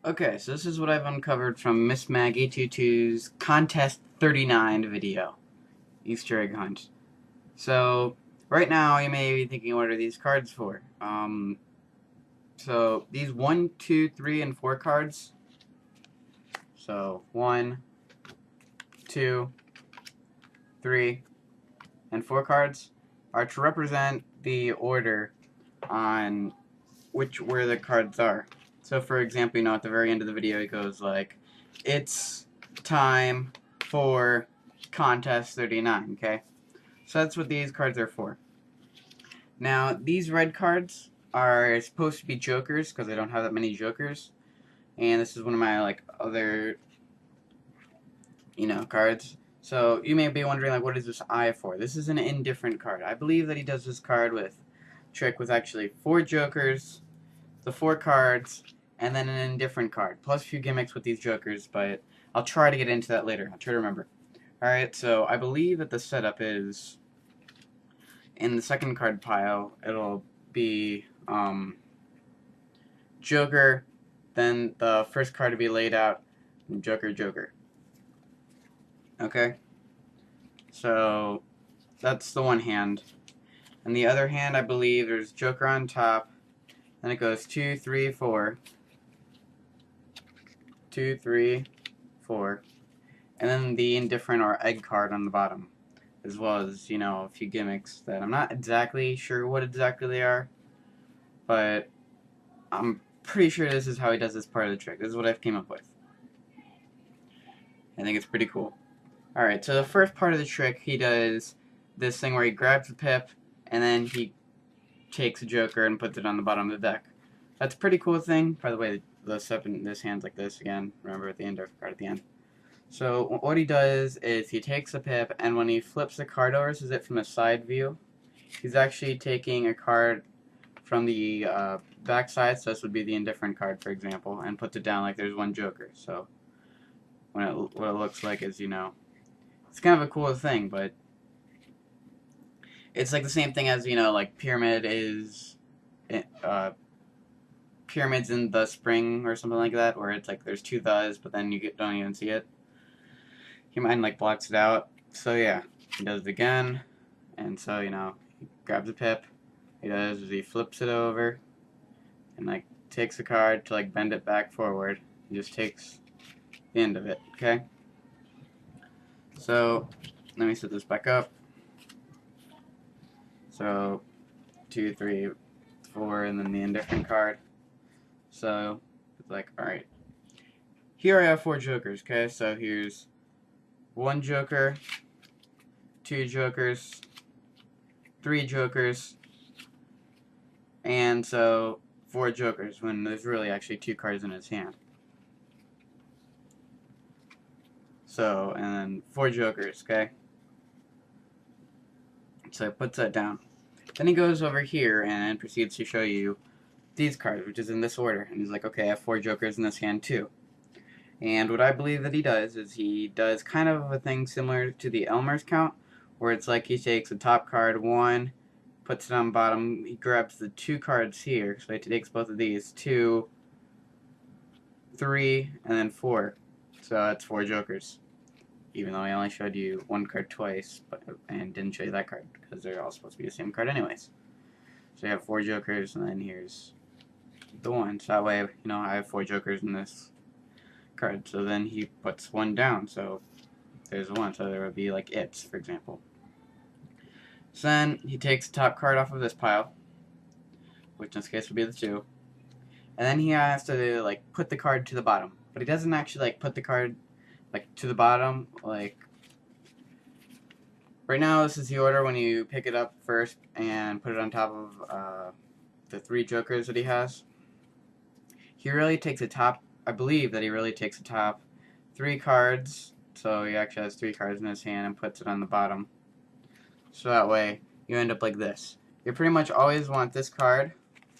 Okay, so this is what I've uncovered from MisMag822's Contest 39 video, Easter egg hunt. So, right now you may be thinking, what are these cards for? So these 1, 2, 3, and 4 cards, so 1, 2, 3, and 4 cards, are to represent the order on where the cards are. So for example, at the very end of the video it goes like, it's time for contest 39, okay? So that's what these cards are for. Now, these red cards are supposed to be jokers, because I don't have that many jokers. And this is one of my, other, cards. So you may be wondering, what is this I for? This is an indifferent card. I believe that he does this card with trick with actually 4 jokers, the 4 cards, and then an indifferent card, plus a few gimmicks with these jokers, but I'll try to get into that later. I'll try to remember. Alright, so I believe that the setup is, in the second card pile, it'll be Joker, then the first card to be laid out, Joker, Joker. Okay? So, that's the one hand. And the other hand, I believe, there's Joker on top, then it goes 2, 3, 4. 2, 3, 4. And then the indifferent or egg card on the bottom, as well as, a few gimmicks that I'm not exactly sure what exactly they are, but I'm pretty sure this is how he does this part of the trick. This is what I've came up with. I think it's pretty cool. Alright, so the first part of the trick, he does this thing where he grabs the pip, and then he takes a joker and puts it on the bottom of the deck. That's a pretty cool thing. By the way, the stuff in this hand's like this again. Remember, at the end, card at the end. So what he does is he takes a pip, and when he flips the card over, this is it from a side view, he's actually taking a card from the back side, so this would be the indifferent card, for example, and puts it down like there's one joker. So what it looks like is, it's kind of a cool thing, but it's like the same thing as, like pyramid is, pyramids in the spring or something like that, where it's like there's 2 thes, but then you don't even see it. He might blocks it out. So yeah, he does it again, and so he grabs a pip. He does is he flips it over, and takes a card to bend it back forward. He just takes the end of it. Okay. So let me set this back up. So 2, 3, 4, and then the indifferent card. So it's all right. Here I have 4 jokers. Okay, so here's 1 joker, 2 jokers, 3 jokers, and so 4 jokers when there's really actually 2 cards in his hand. So, and then 4 jokers, okay? So he puts that down. Then he goes over here and proceeds to show you these cards, which is in this order. And he's like, okay, I have 4 jokers in this hand too. And what I believe that he does is he does kind of a thing similar to the Elmer's count, where it's like he takes the top card, 1, puts it on bottom, he grabs the 2 cards here, so he takes both of these, 2, 3, and then 4. So that's 4 jokers. Even though I only showed you 1 card twice, and didn't show you that card, because they're all supposed to be the same card anyways. So you have 4 jokers, and then here's the 1. So that way, I have 4 jokers in this card. So then he puts 1 down, so there's 1. So there would be it's, for example. So then he takes the top card off of this pile, which in this case would be the 2. And then he has to put the card to the bottom. But he doesn't actually put the card to the bottom. Right now this is the order when you pick it up first and put it on top of the 3 jokers that he has. He really takes the top, I believe that he really takes the top 3 cards, so he actually has 3 cards in his hand, and puts it on the bottom. So that way you end up like this. You pretty much always want this card,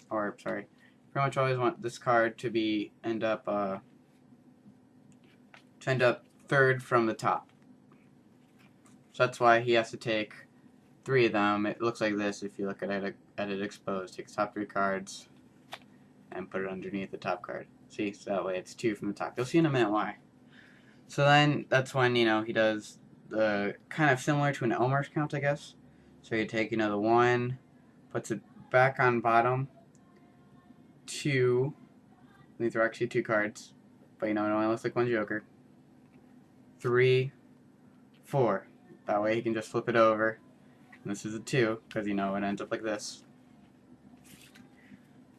pretty much always want this card to end up 3rd from the top. So that's why he has to take 3 of them. It looks like this if you look at it exposed. Takes top 3 cards and and put it underneath the top card. See, so that way it's 2 from the top. You'll see in a minute why. So then that's when, he does the kind of similar to an Elmer's count, I guess. So you take, the 1, puts it back on bottom, 2, these are actually 2 cards, but it only looks like 1 joker, 3, 4. That way he can just flip it over. And this is a 2, because, it ends up like this.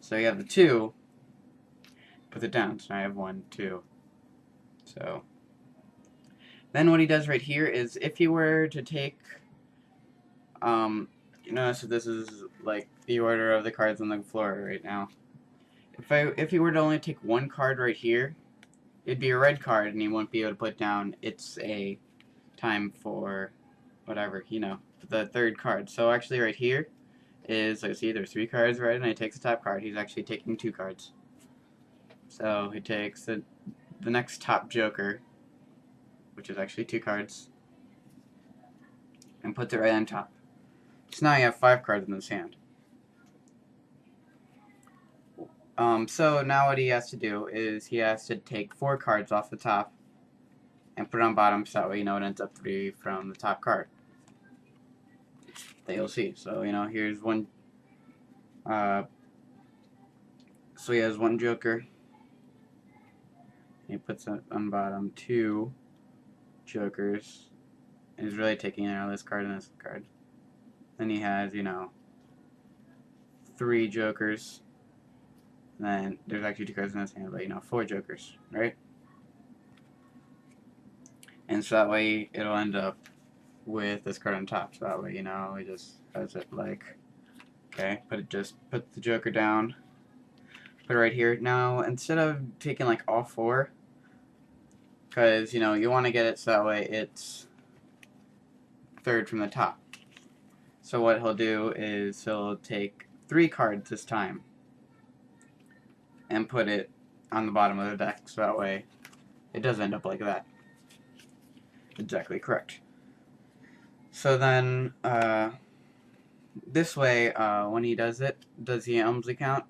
So you have the 2, put it down. So now I have 1, 2. So then what he does right here is if he were to take, so this is like the order of the cards on the floor right now. If he were to only take 1 card right here, it'd be a red card, and he wouldn't be able to put down it's a time for whatever, the 3rd card. So actually right here is, let's see, there's 3 cards red, and he takes the top card. He's actually taking 2 cards. So he takes the next top joker, which is actually 2 cards, and puts it right on top. So now you have 5 cards in his hand. So now what he has to do is he has to take 4 cards off the top and put it on bottom, so that way it ends up 3 from the top card that you'll see. So here's 1. So he has 1 joker. He puts it on bottom, 2 jokers. And he's really taking out this card and this card. Then he has 3 jokers. And then there's actually 2 cards in his hand, but 4 jokers, right? And so that way it'll end up with this card on top. So that way, he just has it like, okay, put the joker down, put it right here. Now, instead of taking like all 4, because, you want to get it so that way it's 3rd from the top. So what he'll do is he'll take 3 cards this time and put it on the bottom of the deck, so that way it does end up like that. Exactly correct. So then, this way, when he does the ELMSLEY count,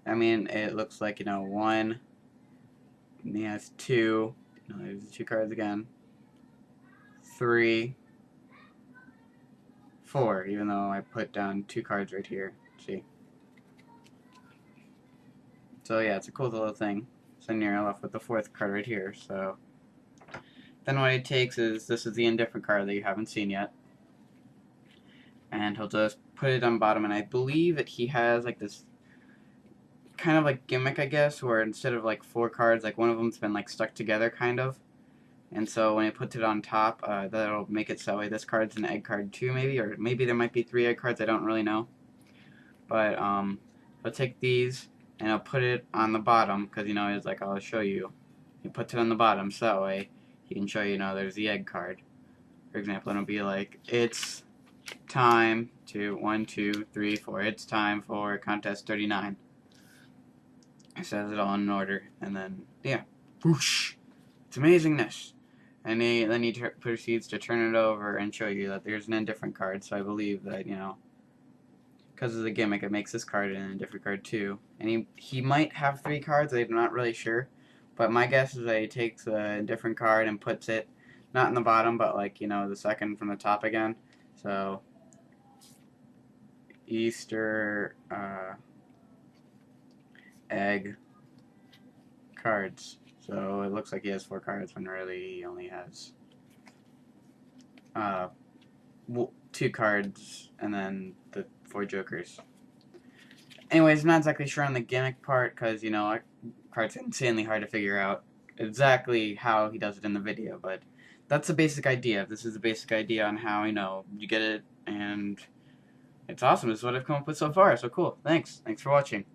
it looks like, 1, and he has 2, there's the 2 cards again, 3, 4, even though I put down 2 cards right here, see? So yeah, it's a cool little thing. So then you're left with the 4th card right here, so then what he takes is, this is the indifferent card that you haven't seen yet. And he'll just put it on bottom, and I believe that he has like this kind of like gimmick, I guess, where instead of like 4 cards, like one of them's been like stuck together, kind of. And so when he puts it on top, that'll make it so this card's an egg card too, maybe, or maybe there might be 3 egg cards, I don't really know. But I'll take these, and I'll put it on the bottom, because he's like, I'll show you. He puts it on the bottom, so that way he can show you, there's the egg card. For example, it'll be like, it's time to 1, 2, 3, 4. It's time for contest 39. It says it all in order, and then yeah, whoosh! It's amazingness. And then he proceeds to turn it over and show you that there's an indifferent card. So I believe that because of the gimmick, it makes this card an indifferent card too. And he might have 3 cards. I'm not really sure, but my guess is that he takes a indifferent card and puts it not in the bottom, but like the 2nd from the top again. So Easter egg cards. So it looks like he has 4 cards when really he only has 2 cards and then the 4 jokers. Anyways, I'm not exactly sure on the gimmick part because cards are insanely hard to figure out exactly how he does it in the video, but that's the basic idea. This is the basic idea on how you get it, and it's awesome. This is what I've come up with so far. So cool. Thanks for watching.